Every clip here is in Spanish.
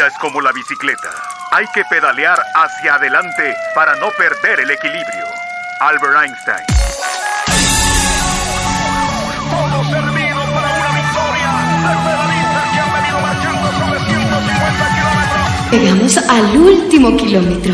vida es como la bicicleta. Hay que pedalear hacia adelante para no perder el equilibrio. Albert Einstein. Todo servido para una victoria. Los pedalistas que han venido marchando sobre 150 kilómetros. Llegamos al último kilómetro.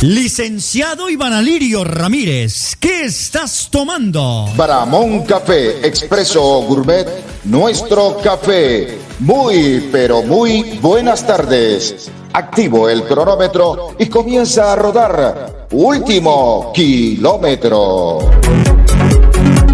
Licenciado Iván Alirio Ramírez, ¿qué estás tomando? Bramón Café Expreso Gourmet, nuestro café. Muy, pero muy buenas tardes. Activo el cronómetro y comienza a rodar. Último kilómetro.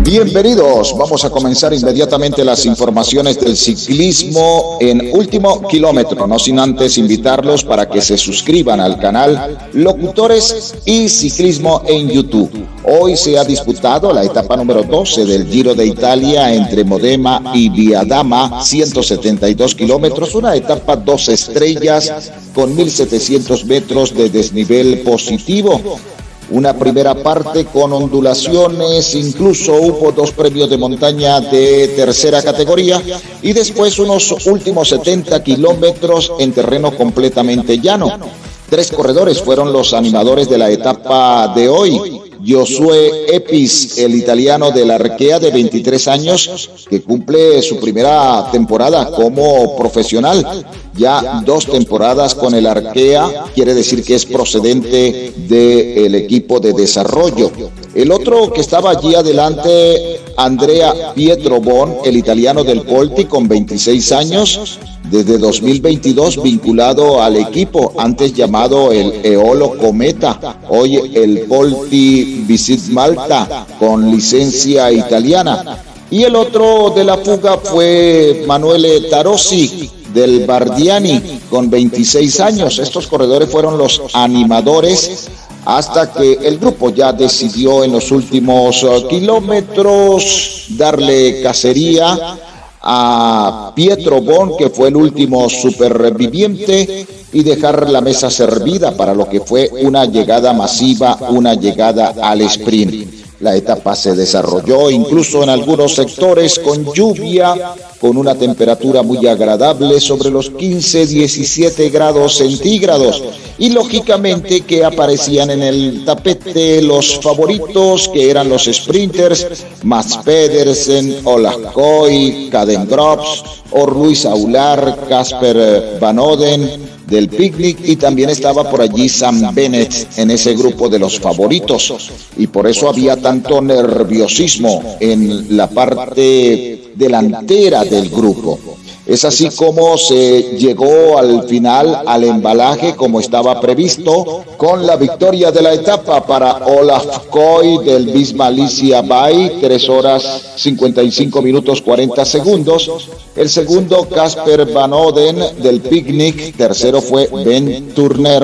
Bienvenidos, vamos a comenzar inmediatamente las informaciones del ciclismo en último kilómetro, no sin antes invitarlos para que se suscriban al canal Locutores y Ciclismo en YouTube. Hoy se ha disputado la etapa número 12 del Giro de Italia entre Modena y Viadama, 172 kilómetros, una etapa 2 estrellas con 1.700 metros de desnivel positivo. Una primera parte con ondulaciones, incluso hubo 2 premios de montaña de tercera categoría y después unos últimos 70 kilómetros en terreno completamente llano. 3 corredores fueron los animadores de la etapa de hoy. Josué Epis, el italiano de la Arkea de 23 años, que cumple su primera temporada como profesional. Ya 2 temporadas con el Arkea, quiere decir que es procedente del equipo de desarrollo. El otro que estaba allí adelante, Andrea Pietrobon, el italiano del Polti, con 26 años, desde 2022 vinculado al equipo, antes llamado el Eolo Cometa, hoy el Polti Visit Malta, con licencia italiana. Y el otro de la fuga fue Manuele Tarossi, del Bardiani, con 26 años. Estos corredores fueron los animadores hasta que el grupo ya decidió en los últimos kilómetros darle cacería a Pietro Bon, que fue el último superviviente, y dejar la mesa servida para lo que fue una llegada masiva, una llegada al sprint. La etapa se desarrolló incluso en algunos sectores con lluvia, con una temperatura muy agradable sobre los 15-17 grados centígrados. Y lógicamente que aparecían en el tapete los favoritos, que eran los sprinters, Mats Pedersen, Ola Koy, Caden Groves, Luis Aular, Casper Van Oden del Picnic, y también estaba por allí Sam Bennett en ese grupo de los favoritos, y por eso había tanto nerviosismo en la parte delantera del grupo. Es así como se llegó al final al embalaje como estaba previsto, con la victoria de la etapa para Olaf Koy del Visma Lease Bay, 3 horas 55 minutos 40 segundos. El segundo, Casper Van Oden del Picnic. Tercero fue Ben Turner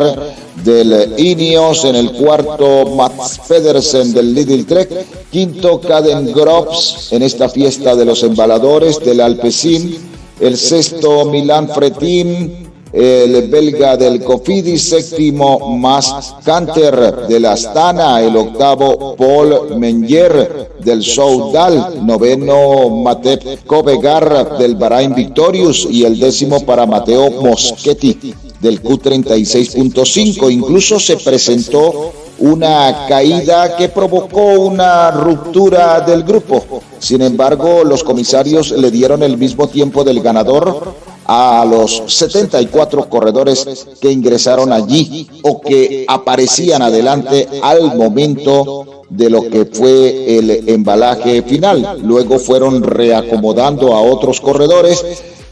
del Ineos. En el cuarto, Mats Pedersen del Lidl Trek. Quinto, Caden Groves en esta fiesta de los embaladores del Alpecin. El sexto, Milan Fretin, el belga del Cofidis. Séptimo, Mas Canter del Astana. El octavo, Paul Menger del Soudal. Noveno, Matej Kobegar del Bahrain Victorious. Y el décimo para Matteo Moschetti del Q36.5. Incluso se presentó una caída que provocó una ruptura del grupo. Sin embargo, los comisarios le dieron el mismo tiempo del ganador a los 74 corredores que ingresaron allí o que aparecían adelante al momento de lo que fue el embalaje final. Luego fueron reacomodando a otros corredores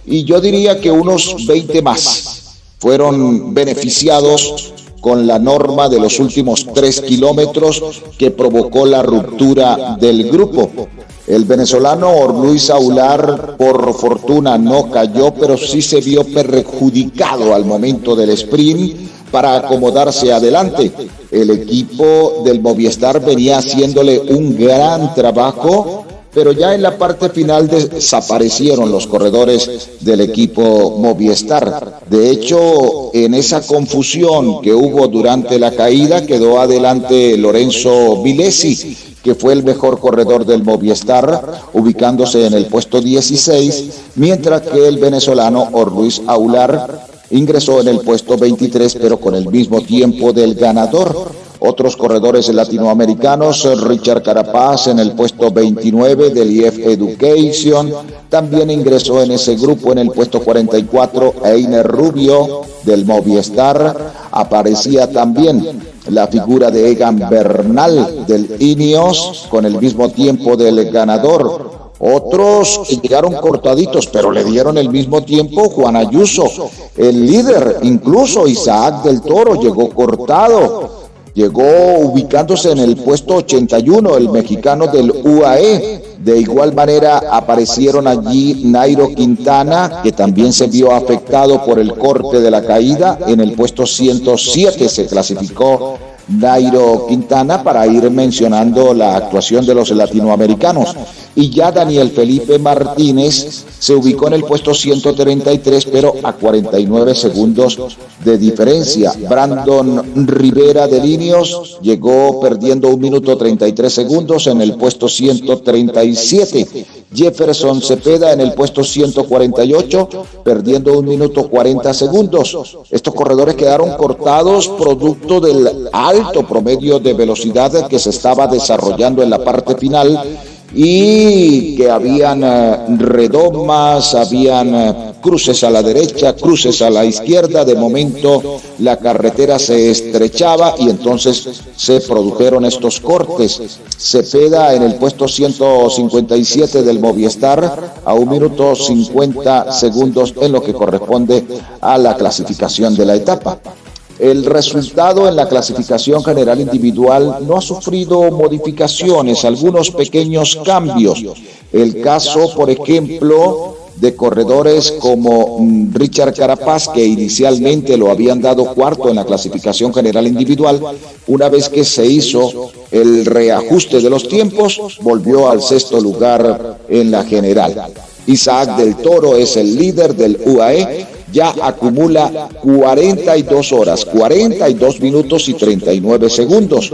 y yo diría que unos 20 más fueron beneficiados con la norma de los últimos 3 kilómetros que provocó la ruptura del grupo. El venezolano Luis Aular, por fortuna, no cayó, pero sí se vio perjudicado al momento del sprint para acomodarse adelante. El equipo del Movistar venía haciéndole un gran trabajo, pero ya en la parte final desaparecieron los corredores del equipo Movistar. De hecho, en esa confusión que hubo durante la caída, quedó adelante Lorenzo Vilesi, que fue el mejor corredor del Movistar, ubicándose en el puesto 16, mientras que el venezolano Orluis Aular ingresó en el puesto 23, pero con el mismo tiempo del ganador. Otros corredores latinoamericanos, Richard Carapaz en el puesto 29 del IF Education, también ingresó en ese grupo en el puesto 44, Einer Rubio del Movistar, aparecía también la figura de Egan Bernal del Ineos con el mismo tiempo del ganador. Otros llegaron cortaditos, pero le dieron el mismo tiempo Juan Ayuso, el líder, incluso Isaac del Toro llegó cortado. Llegó ubicándose en el puesto 81, el mexicano del UAE. De igual manera aparecieron allí Nairo Quintana, que también se vio afectado por el corte de la caída. En el puesto 107 se clasificó Nairo Quintana, para ir mencionando la actuación de los latinoamericanos. Y ya Daniel Felipe Martínez se ubicó en el puesto 133, pero a 49 segundos de diferencia. Brandon Rivera de Ineos llegó perdiendo 1 minuto 33 segundos en el puesto 137. Jefferson Cepeda en el puesto 148, perdiendo 1 minuto 40 segundos. Estos corredores quedaron cortados producto del alto promedio de velocidad que se estaba desarrollando en la parte final, y que habían redomas, habían cruces a la derecha, cruces a la izquierda. De momento la carretera se estrechaba y entonces se produjeron estos cortes. Cepeda en el puesto 157 del Movistar a 1 minuto 50 segundos en lo que corresponde a la clasificación de la etapa. El resultado en la clasificación general individual no ha sufrido modificaciones, algunos pequeños cambios. El caso, por ejemplo, de corredores como Richard Carapaz, que inicialmente lo habían dado cuarto en la clasificación general individual. Una vez que se hizo el reajuste de los tiempos, volvió al 6º lugar en la general. Isaac del Toro es el líder del UAE, ya acumula 42 horas, 42 minutos y 39 segundos.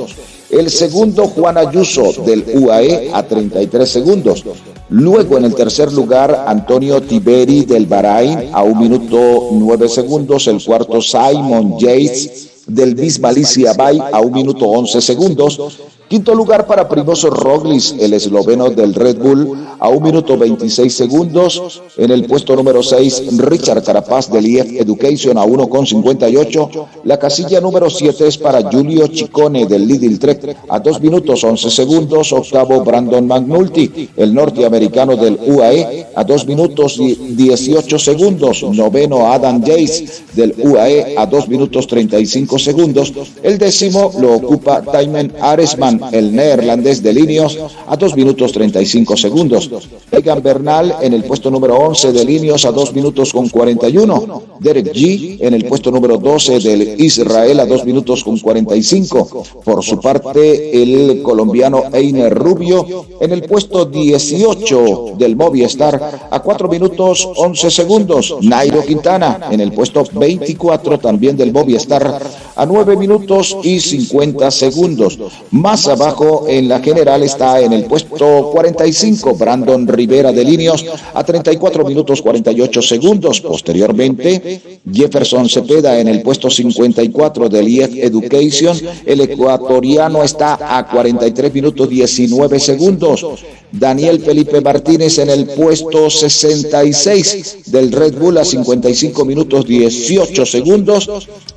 El segundo, Juan Ayuso del UAE, a 33 segundos. Luego en el tercer lugar, Antonio Tiberi del Bahrein a 1 minuto 9 segundos. El cuarto, Simon Yates del Bismalicia Bay a 1 minuto 11 segundos. Quinto lugar para Primož Roglič, el esloveno del Red Bull, a 1 minuto 26 segundos. En el puesto número 6, Richard Carapaz del IF Education a 1,58. La casilla número 7 es para Giulio Ciccone del Lidl Trek a 2 minutos 11 segundos. Octavo, Brandon McNulty, el norteamericano del UAE, a 2 minutos y 18 segundos. Noveno, Adam Yates del UAE a 2 minutos 35 segundos. El décimo lo ocupa Thymen Arensman, el neerlandés de Ineos, a 2 minutos 35 segundos. Egan Bernal en el puesto número 11 de Ineos a 2 minutos con 41. Derek G en el puesto número 12 del Israel a 2 minutos con 45. Por su parte, el colombiano Einer Rubio en el puesto 18 del Movistar a 4 minutos 11 segundos. Nairo Quintana en el puesto 24 también del Movistar a 9 minutos y 50 segundos. Más abajo en la general está en el puesto 45 Brandon Rivera de Ineos a 34 minutos 48 segundos. Posteriormente, Jefferson Cepeda en el puesto 54 del IF Education. El ecuatoriano está a 43 minutos 19 segundos. Daniel Felipe Martínez en el puesto 66 del Red Bull a 55 minutos 18 segundos.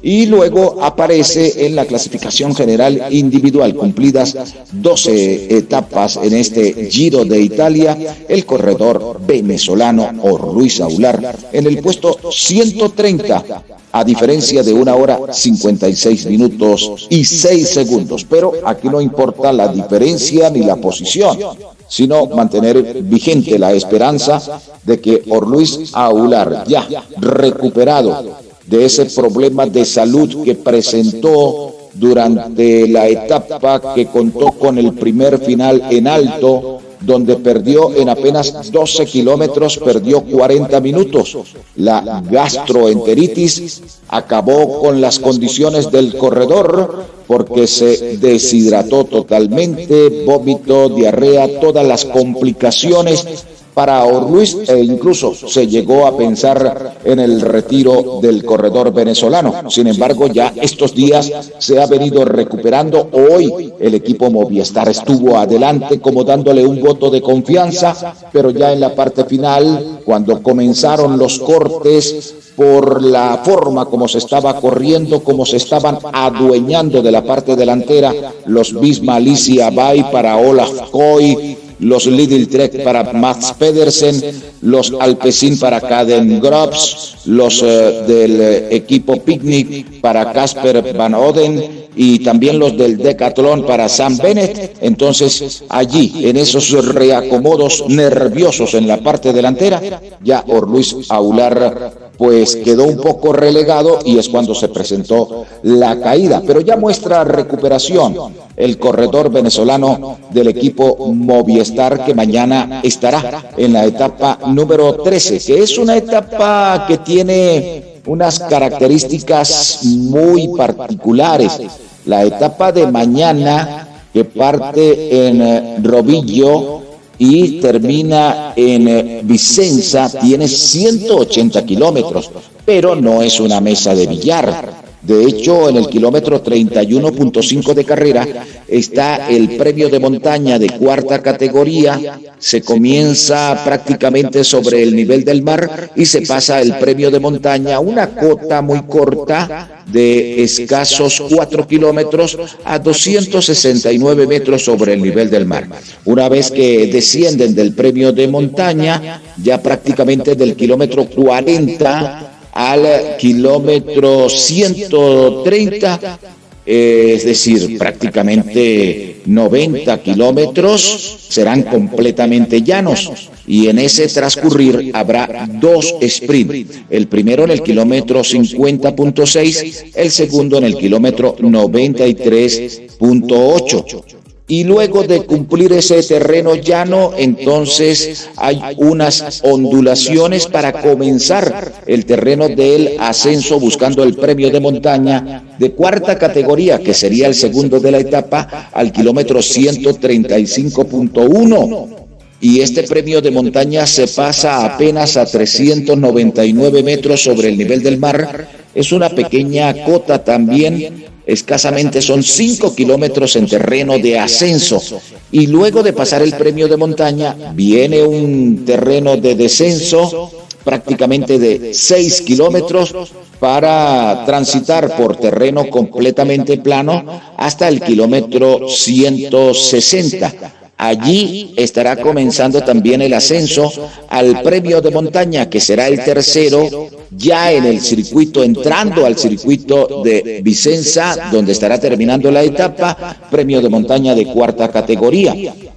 Y luego aparece en la clasificación general individual, cumplidas 12 etapas en este Giro de Italia, el corredor venezolano Orluis Aular en el puesto 130, a diferencia de 1 hora 56 minutos y 6 segundos. Pero aquí no importa la diferencia ni la posición, sino mantener vigente la esperanza de que Orluis Aular, ya recuperado de ese problema de salud que presentó durante la etapa que contó con el primer final en alto, donde perdió en apenas 12 kilómetros, perdió 40 minutos. La gastroenteritis acabó con las condiciones del corredor porque se deshidrató totalmente, vómito, diarrea, todas las complicaciones para Orluis, e incluso se llegó a pensar en el retiro del corredor venezolano. Sin embargo, ya estos días se ha venido recuperando. Hoy el equipo Movistar estuvo adelante como dándole un voto de confianza, pero ya en la parte final, cuando comenzaron los cortes por la forma como se estaba corriendo, como se estaban adueñando de la parte delantera, los Visma Alicia Bay para Olaf Koy, los Lidl Trek para Max Pedersen, los Alpecin para Caden Groves, los del equipo Picnic para Casper Van Oden y también los del Decathlon para Sam Bennett. Entonces allí, en esos reacomodos nerviosos en la parte delantera, ya Orluis Aular pues quedó un poco relegado y es cuando se presentó la caída, pero ya muestra recuperación el corredor venezolano del equipo Movistar, que mañana estará en la etapa número 13, que es una etapa que tiene unas características muy particulares. La etapa de mañana, que parte en Robillo y termina en Vicenza, tiene 180 kilómetros, pero no es una mesa de billar. De hecho, en el kilómetro 31.5 de carrera está el premio de montaña de cuarta categoría. Se comienza prácticamente sobre el nivel del mar y se pasa el premio de montaña, una cota muy corta de escasos 4 kilómetros a 269 metros sobre el nivel del mar. Una vez que descienden del premio de montaña, ya prácticamente del kilómetro 40 al kilómetro 130, es decir, prácticamente 90 kilómetros serán completamente llanos, y en ese transcurrir habrá dos sprints, el primero en el kilómetro 50.6, el segundo en el kilómetro 93.8. Y luego de cumplir ese terreno llano, entonces hay unas ondulaciones para comenzar el terreno del ascenso, buscando el premio de montaña de cuarta categoría, que sería el segundo de la etapa, al kilómetro 135.1. Y este premio de montaña se pasa apenas a 399 metros sobre el nivel del mar. Es una pequeña cota también. Escasamente son 5 kilómetros en terreno de ascenso, y luego de pasar el premio de montaña viene un terreno de descenso prácticamente de 6 kilómetros para transitar por terreno completamente plano hasta el kilómetro 160. Allí estará comenzando también el ascenso al premio de montaña, que será el tercero, ya en el circuito, entrando al circuito de Vicenza, donde estará terminando la etapa, premio de montaña de cuarta categoría.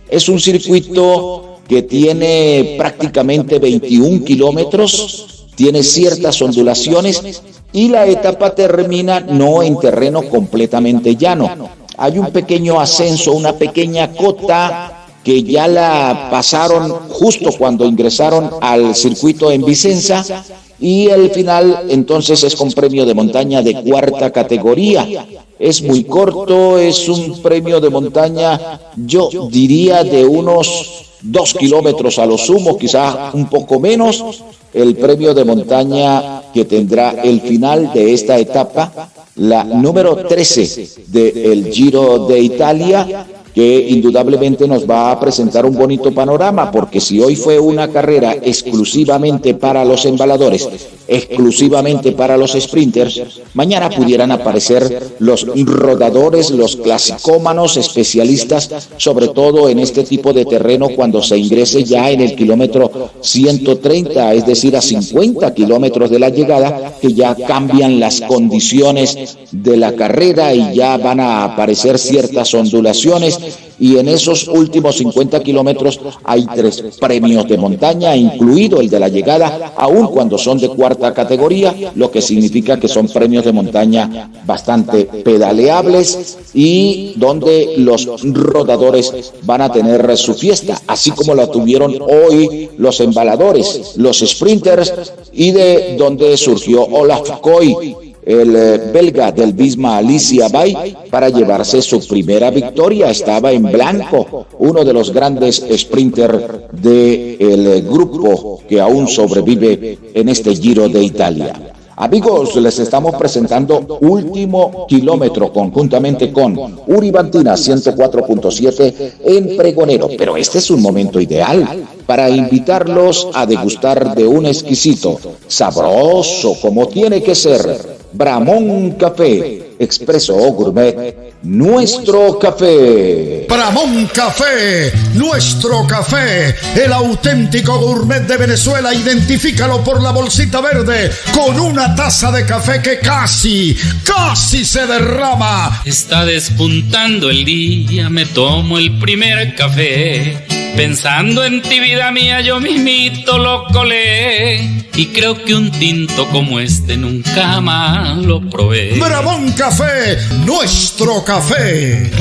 Es un circuito que tiene prácticamente 21 kilómetros, tiene ciertas ondulaciones y la etapa termina no en terreno completamente llano. Hay un pequeño ascenso, una pequeña cota que ya la pasaron justo cuando ingresaron al circuito en Vicenza, y el final entonces es con premio de montaña de cuarta categoría. Es muy corto, es un premio de montaña, yo diría de unos 2 kilómetros a lo sumo, quizá un poco menos, el premio de montaña que tendrá el final de esta etapa, la número 13 del Giro de Italia, que indudablemente nos va a presentar un bonito panorama, porque si hoy fue una carrera exclusivamente para los embaladores, exclusivamente para los sprinters, mañana pudieran aparecer los rodadores, los clasicómanos, especialistas, sobre todo en este tipo de terreno, cuando se ingrese ya en el kilómetro 130, es decir, a 50 kilómetros de la llegada, que ya cambian las condiciones de la carrera y ya van a aparecer ciertas ondulaciones, y en esos últimos 50 kilómetros hay 3 premios de montaña, incluido el de la llegada, aun cuando son de cuarta categoría, lo que significa que son premios de montaña bastante pedaleables y donde los rodadores van a tener su fiesta, así como la tuvieron hoy los embaladores, los sprinters, y de donde surgió Olaf Koy, el belga del Visma Alicia Bay para llevarse su primera victoria. Estaba en blanco, uno de los grandes sprinters del grupo que aún sobrevive en este Giro de Italia. Amigos, les estamos presentando Último Kilómetro conjuntamente con Uribantina 104.7 en Pregonero, pero este es un momento ideal para invitarlos a degustar de un exquisito, sabroso como tiene que ser, Bramón Café, expreso o gourmet, nuestro café. Bramón Café, nuestro café, el auténtico gourmet de Venezuela. Identifícalo por la bolsita verde con una taza de café que casi se derrama. Está despuntando el día, me tomo el primer café. Pensando en ti, vida mía, yo mismito lo colé. Y creo que un tinto como este nunca más lo probé. Bramón Café, nuestro café.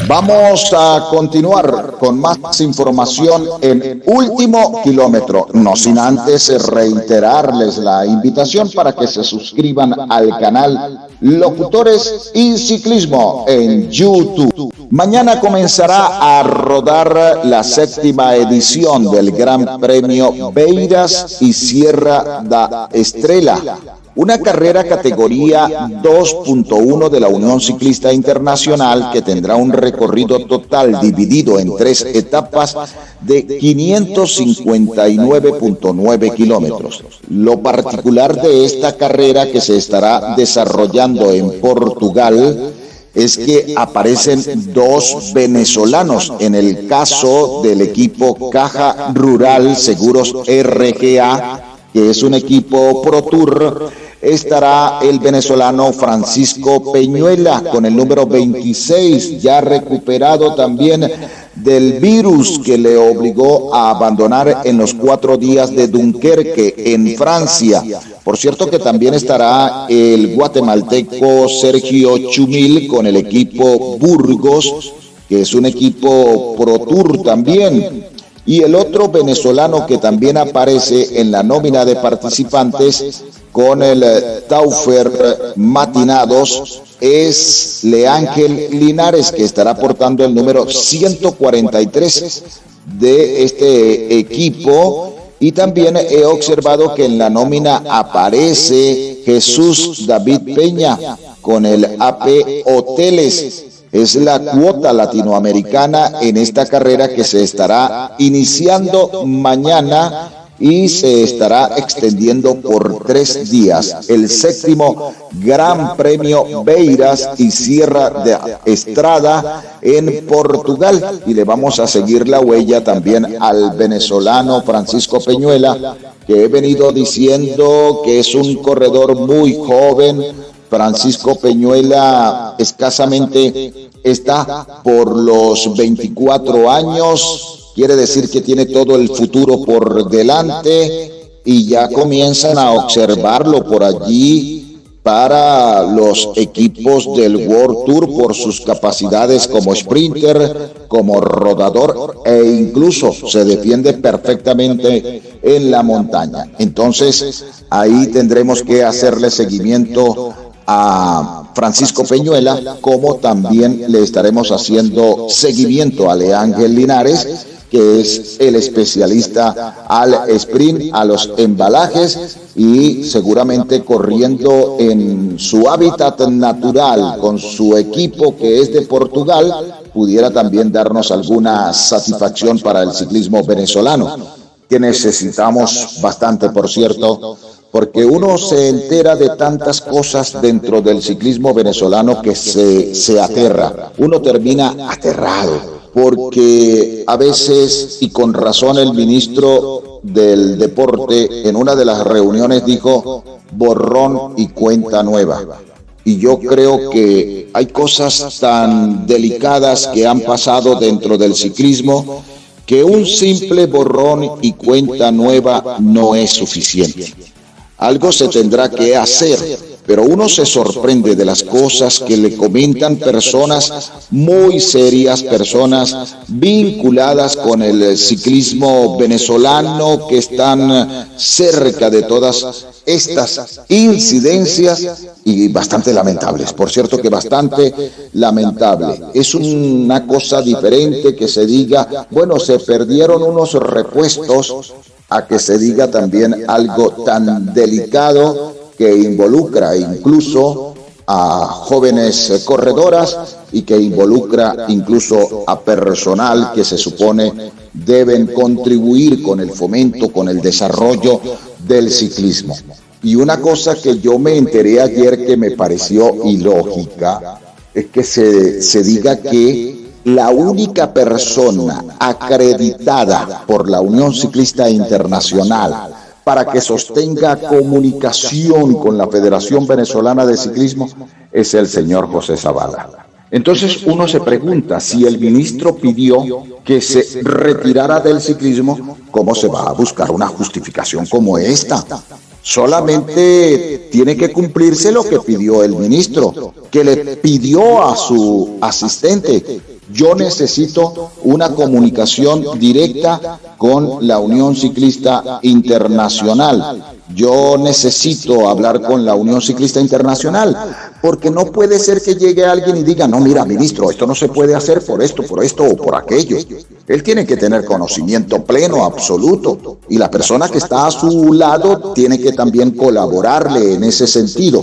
Vamos a continuar con más información en Último Kilómetro, no sin antes reiterarles la invitación para que se suscriban al canal Locutores y Ciclismo en YouTube. Mañana comenzará a rodar la 7ª edición del Gran Premio Beiras y Sierra da Estrela, una carrera categoría 2.1 de la Unión Ciclista Internacional que tendrá un recorrido total dividido en 3 etapas de 559.9 kilómetros. Lo particular de esta carrera, que se estará desarrollando en Portugal, es que aparecen 2 venezolanos. En el caso del equipo Caja Rural Seguros RGA, que es un equipo Pro Tour, estará el venezolano Francisco Peñuela con el número 26, ya recuperado también del virus que le obligó a abandonar en los 4 días de Dunkerque en Francia. Por cierto que también estará el guatemalteco Sergio Chumil con el equipo Burgos, que es un equipo Pro Tour también. Y el otro venezolano que también aparece en la nómina de participantes con el Taufer Matinados es Leángel Linares, que estará portando el número 143 de este equipo. Y también he observado que en la nómina aparece Jesús David Peña con el AP Hoteles. Es la cuota latinoamericana en esta carrera que se estará iniciando mañana y se estará extendiendo por 3 días. El 7º Gran Premio Beiras y Sierra de Estrada en Portugal. Y le vamos a seguir la huella también al venezolano Francisco Peñuela, que he venido diciendo que es un corredor muy joven. Francisco Peñuela escasamente está por los 24 años, quiere decir que tiene todo el futuro por delante y ya comienzan a observarlo por allí para los equipos del World Tour por sus capacidades como sprinter, como rodador e incluso se defiende perfectamente en la montaña. Entonces ahí tendremos que hacerle seguimiento a Francisco Peñuela, como también le estaremos haciendo seguimiento a Leángel Linares, que es el especialista al sprint, a los embalajes y seguramente corriendo en su hábitat natural con su equipo que es de Portugal, pudiera también darnos alguna satisfacción para el ciclismo venezolano, que necesitamos bastante, por cierto, porque uno se entera de tantas cosas dentro del ciclismo venezolano que se aterra. Uno termina aterrado, porque a veces, y con razón, el ministro del Deporte en una de las reuniones dijo borrón y cuenta nueva. Y yo creo que hay cosas tan delicadas que han pasado dentro del ciclismo que un simple borrón y cuenta nueva no es suficiente. Algo se tendrá que hacer pero uno se sorprende de las cosas que le comentan personas muy serias, personas vinculadas con el ciclismo venezolano, que están cerca de todas estas incidencias y bastante lamentables. Por cierto que bastante lamentable. Es una cosa diferente que se diga, bueno, se perdieron unos repuestos, a que se diga también algo tan delicado que involucra incluso a jóvenes corredoras y que involucra incluso a personal que se supone deben contribuir con el fomento, con el desarrollo del ciclismo. Y una cosa que yo me enteré ayer que me pareció ilógica es que se diga que la única persona acreditada por la Unión Ciclista Internacional para que sostenga comunicación con la Federación Venezolana de Ciclismo es el señor José Zavala. Entonces uno se pregunta, si el ministro pidió que se retirara del ciclismo, ¿cómo se va a buscar una justificación como esta? Solamente tiene que cumplirse lo que pidió el ministro, que le pidió a su asistente: yo necesito una comunicación directa con la Unión Ciclista Internacional. Yo necesito hablar con la Unión Ciclista Internacional, porque no puede ser que llegue alguien y diga, no, mira, ministro, esto no se puede hacer por esto o por aquello. Él tiene que tener conocimiento pleno, absoluto, y la persona que está a su lado tiene que también colaborarle en ese sentido.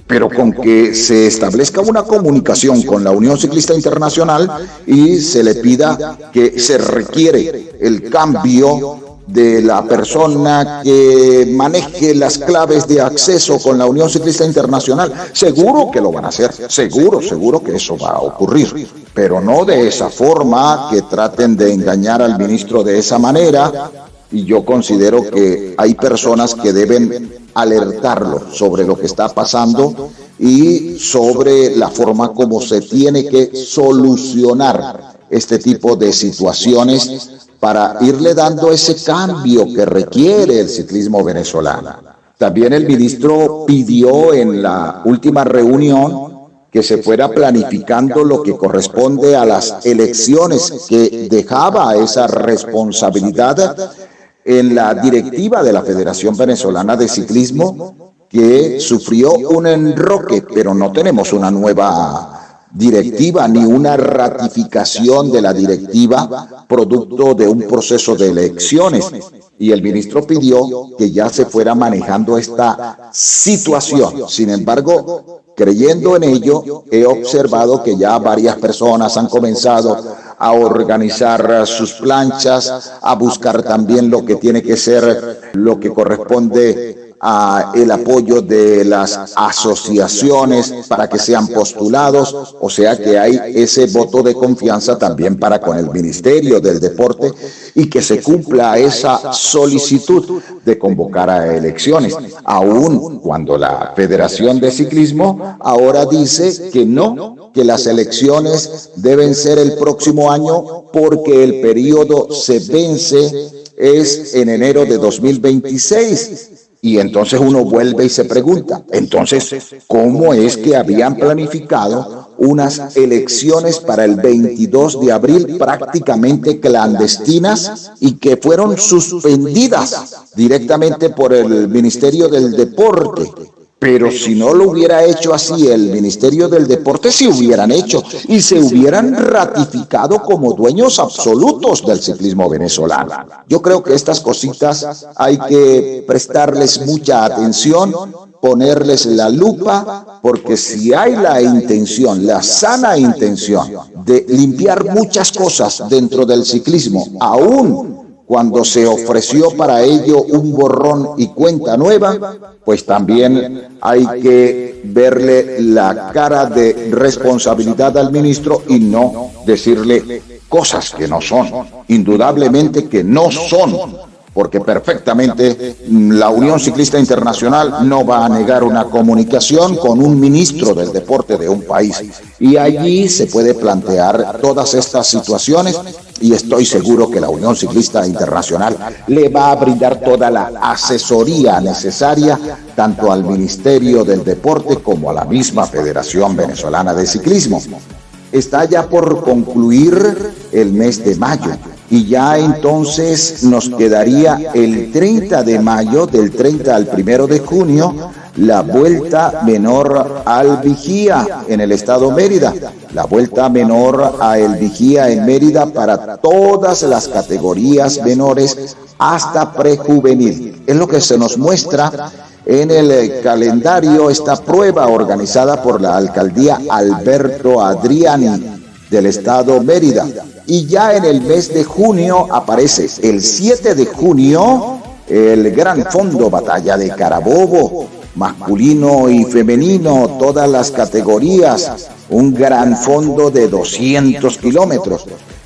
Pero con que se establezca una comunicación con la Unión Ciclista Internacional y se le pida que se requiere el cambio de la persona que maneje las claves de acceso con la Unión Ciclista Internacional, seguro que lo van a hacer, seguro que eso va a ocurrir, pero no de esa forma, que traten de engañar al ministro de esa manera. Y yo considero que hay personas que deben alertarlo sobre lo que está pasando y sobre la forma como se tiene que solucionar este tipo de situaciones para irle dando ese cambio que requiere el ciclismo venezolano. También el ministro pidió en la última reunión que se fuera planificando lo que corresponde a las elecciones, que dejaba esa responsabilidad en la directiva de la Federación Venezolana de Ciclismo, que sufrió un enroque, pero no tenemos una nueva directiva ni una ratificación de la directiva producto de un proceso de elecciones, y el ministro pidió que ya se fuera manejando esta situación. Sin embargo, creyendo en ello, he observado que ya varias personas han comenzado a organizar sus planchas, a buscar también lo que tiene que ser, lo que corresponde a el apoyo de las asociaciones para que sean postulados, o sea que hay ese voto de confianza también para con el Ministerio del Deporte y que se cumpla esa solicitud de convocar a elecciones, aun cuando la Federación de Ciclismo ahora dice que no, que las elecciones deben ser el próximo año porque el periodo se vence es en enero de 2026. Y entonces uno vuelve y se pregunta, entonces, ¿cómo es que habían planificado unas elecciones para el 22 de abril prácticamente clandestinas y que fueron suspendidas directamente por el Ministerio del Deporte? Pero si no lo hubiera hecho así el Ministerio del Deporte, se hubieran hecho y se hubieran ratificado como dueños absolutos del ciclismo venezolano. Yo creo que estas cositas hay que prestarles mucha atención, ponerles la lupa, porque si hay la intención, la sana intención de limpiar muchas cosas dentro del ciclismo, aún cuando se ofreció para ello un borrón y cuenta nueva, pues también hay que verle la cara de responsabilidad al ministro y no decirle cosas que no son, indudablemente que no son, porque perfectamente la Unión Ciclista Internacional no va a negar una comunicación con un ministro del deporte de un país, y allí se puede plantear todas estas situaciones y estoy seguro que la Unión Ciclista Internacional le va a brindar toda la asesoría necesaria tanto al Ministerio del Deporte como a la misma Federación Venezolana de Ciclismo. Está ya por concluir el mes de mayo y ya entonces nos quedaría el 30 de mayo, del 30 al 1 de junio, la Vuelta Menor al Vigía en el estado Mérida. La Vuelta Menor a El Vigía en Mérida para todas las categorías menores hasta prejuvenil. Es lo que se nos muestra en el calendario, esta prueba organizada por la alcaldía Alberto Adriani del estado Mérida. Y ya en el mes de junio aparece el 7 de junio el Gran Fondo Batalla de Carabobo, masculino y femenino, todas las categorías, un gran fondo de 200 kilómetros.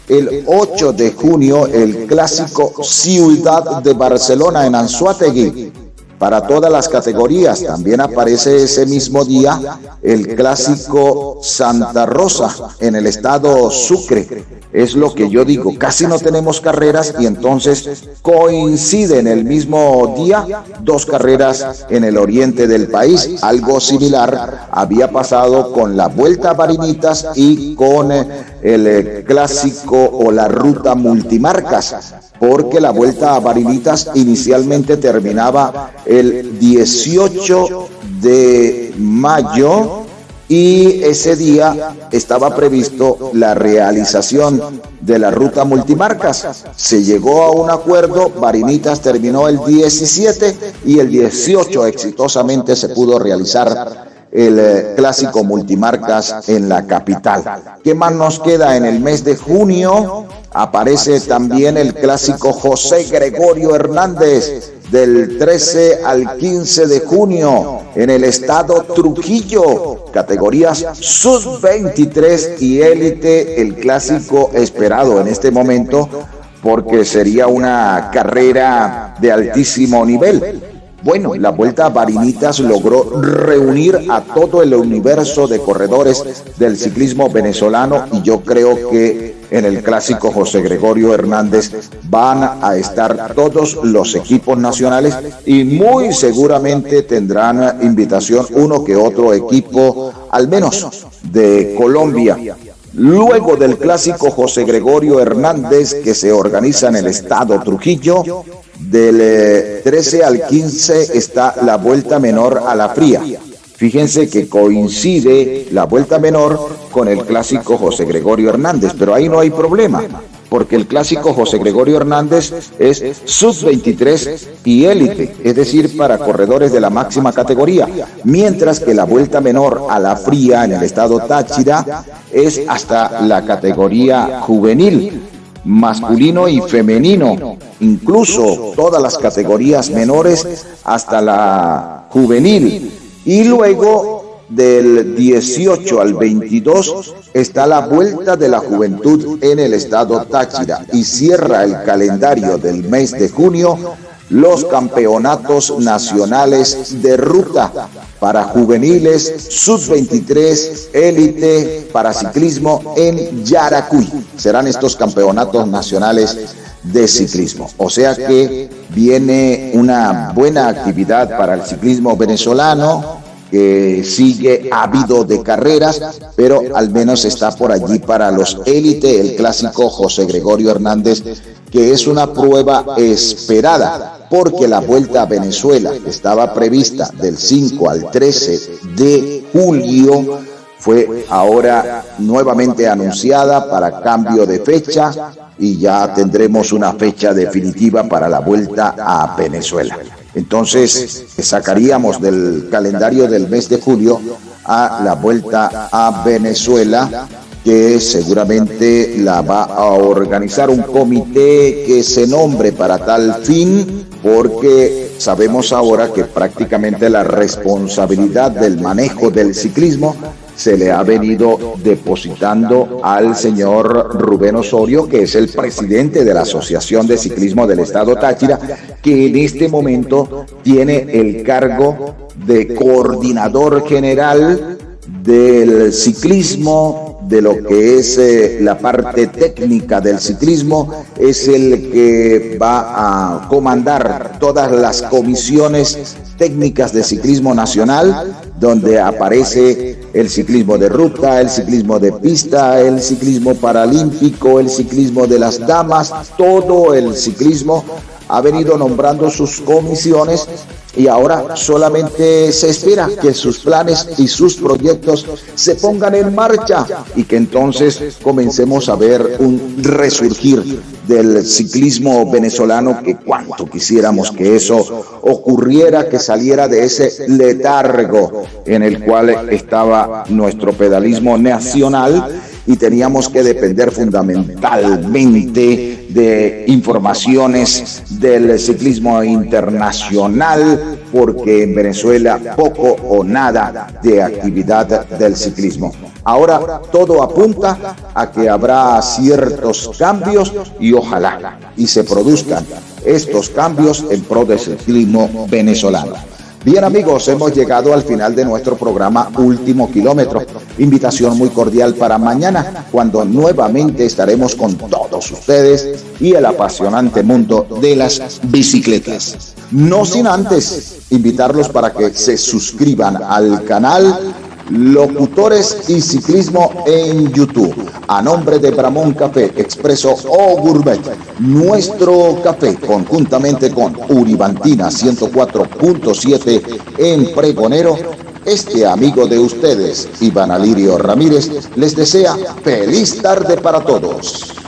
El 8 de junio el clásico Ciudad de Barcelona en Anzoátegui, para todas las categorías. También aparece ese mismo día el clásico Santa Rosa en el estado Sucre. Es lo que yo digo, casi no tenemos carreras y entonces coinciden el mismo día dos carreras en el oriente del país. Algo similar había pasado con la Vuelta a Barinitas y con el clásico o la ruta multimarcas, porque la Vuelta a Barinitas inicialmente terminaba el 18 de mayo y ese día estaba previsto la realización de la ruta multimarcas. Se llegó a un acuerdo, Barinitas terminó el 17 y el 18 exitosamente se pudo realizar el clásico multimarcas en la capital. ¿Qué más nos queda? En el mes de junio aparece también el clásico José Gregorio Hernández del 13 al 15 de junio en el estado Trujillo, categorías sub-23 y élite, el clásico esperado en este momento porque sería una carrera de altísimo nivel. Bueno, la Vuelta a Barinitas logró reunir a todo el universo de corredores del ciclismo venezolano y yo creo que en el clásico José Gregorio Hernández van a estar todos los equipos nacionales y muy seguramente tendrán invitación uno que otro equipo, al menos de Colombia. Luego del clásico José Gregorio Hernández que se organiza en el estado Trujillo, del 13 al 15 está la Vuelta Menor a la Fría. Fíjense que coincide la Vuelta Menor con el clásico José Gregorio Hernández, pero ahí no hay problema, porque el clásico José Gregorio Hernández es sub-23 y élite, es decir, para corredores de la máxima categoría, mientras que la Vuelta Menor a la Fría en el estado Táchira es hasta la categoría juvenil, masculino y femenino, incluso todas las categorías menores hasta la juvenil. Y luego del 18 al 22 está la Vuelta de la Juventud en el estado Táchira y cierra el calendario del mes de junio los campeonatos nacionales de ruta para juveniles, sub-23, élite, para ciclismo en Yaracuy. Serán estos campeonatos nacionales de ciclismo. O sea que viene una buena actividad para el ciclismo venezolano, que sigue ávido de carreras, pero al menos está por allí para los élite el clásico José Gregorio Hernández, que es una prueba esperada, porque la Vuelta a Venezuela estaba prevista del 5 al 13 de julio, fue ahora nuevamente anunciada para cambio de fecha y ya tendremos una fecha definitiva para la Vuelta a Venezuela. Entonces sacaríamos del calendario del mes de julio a la Vuelta a Venezuela, que seguramente la va a organizar un comité que se nombre para tal fin, porque sabemos ahora que prácticamente la responsabilidad del manejo del ciclismo se le ha venido depositando al señor Rubén Osorio, que es el presidente de la Asociación de Ciclismo del Estado Táchira, que en este momento tiene el cargo de coordinador general del ciclismo de lo que es la parte técnica del ciclismo, es el que va a comandar todas las comisiones técnicas de ciclismo nacional, donde aparece el ciclismo de ruta, el ciclismo de pista, el ciclismo paralímpico, el ciclismo de las damas. Todo el ciclismo ha venido nombrando sus comisiones y ahora solamente se espera que sus planes y sus proyectos se pongan en marcha y que entonces comencemos a ver un resurgir del ciclismo venezolano, que cuánto quisiéramos que eso ocurriera, que saliera de ese letargo en el cual estaba nuestro pedalismo nacional y teníamos que depender fundamentalmente de informaciones del ciclismo internacional, porque en Venezuela poco o nada de actividad del ciclismo. Ahora todo apunta a que habrá ciertos cambios y ojalá y se produzcan estos cambios en pro del ciclismo venezolano. Bien amigos, hemos llegado al final de nuestro programa Último Kilómetro. Invitación muy cordial para mañana, cuando nuevamente estaremos con todos ustedes y el apasionante mundo de las bicicletas. No sin antes invitarlos para que se suscriban al canal Locutores y Ciclismo en YouTube, a nombre de Bramón Café Expreso o Gourmet, nuestro café, conjuntamente con Uribantina 104.7 en Pregonero. Este amigo de ustedes, Iván Alirio Ramírez, les desea feliz tarde para todos.